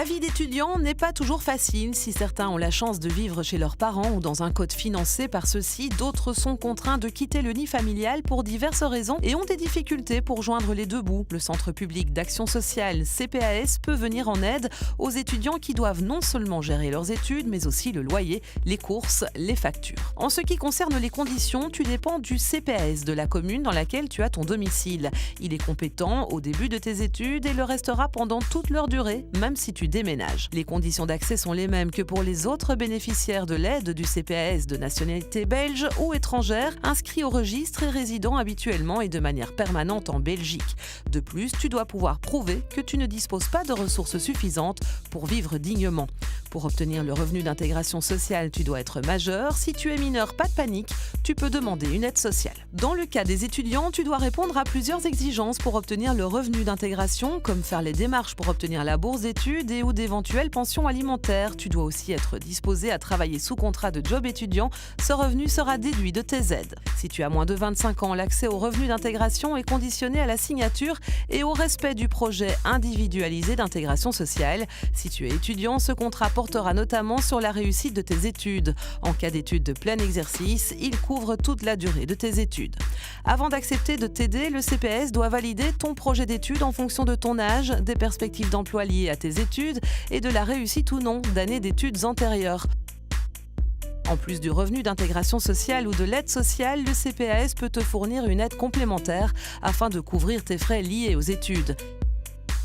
La vie d'étudiant n'est pas toujours facile. Si certains ont la chance de vivre chez leurs parents ou dans un code financé par ceux-ci, d'autres sont contraints de quitter le nid familial pour diverses raisons et ont des difficultés pour joindre les deux bouts. Le Centre public d'action sociale CPAS peut venir en aide aux étudiants qui doivent non seulement gérer leurs études, mais aussi le loyer, les courses, les factures. En ce qui concerne les conditions, tu dépends du CPAS de la commune dans laquelle tu as ton domicile. Il est compétent au début de tes études et le restera pendant toute leur durée, même si tu déménages. Les conditions d'accès sont les mêmes que pour les autres bénéficiaires de l'aide du CPAS de nationalité belge ou étrangère, inscrits au registre et résidant habituellement et de manière permanente en Belgique. De plus, tu dois pouvoir prouver que tu ne disposes pas de ressources suffisantes pour vivre dignement. Pour obtenir le revenu d'intégration sociale, tu dois être majeur. Si tu es mineur, pas de panique, tu peux demander une aide sociale. Dans le cas des étudiants, tu dois répondre à plusieurs exigences pour obtenir le revenu d'intégration, comme faire les démarches pour obtenir la bourse d'études et ou d'éventuelles pensions alimentaires. Tu dois aussi être disposé à travailler sous contrat de job étudiant. Ce revenu sera déduit de tes aides. Si tu as moins de 25 ans, l'accès au revenu d'intégration est conditionné à la signature et au respect du projet individualisé d'intégration sociale. Si tu es étudiant, ce contrat portera notamment sur la réussite de tes études. En cas d'études de plein exercice, il couvre toute la durée de tes études. Avant d'accepter de t'aider, le CPAS doit valider ton projet d'études en fonction de ton âge, des perspectives d'emploi liées à tes études et de la réussite ou non d'années d'études antérieures. En plus du revenu d'intégration sociale ou de l'aide sociale, le CPAS peut te fournir une aide complémentaire afin de couvrir tes frais liés aux études.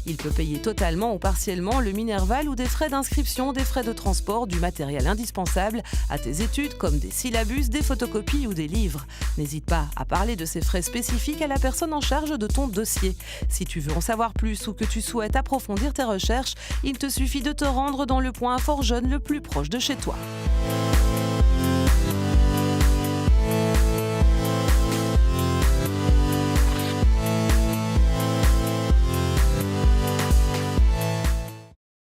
Il peut payer totalement ou partiellement le Minerval ou des frais d'inscription, des frais de transport, du matériel indispensable à tes études comme des syllabus, des photocopies ou des livres. N'hésite pas à parler de ces frais spécifiques à la personne en charge de ton dossier. Si tu veux en savoir plus ou que tu souhaites approfondir tes recherches, il te suffit de te rendre dans le point Info Jeunes le plus proche de chez toi.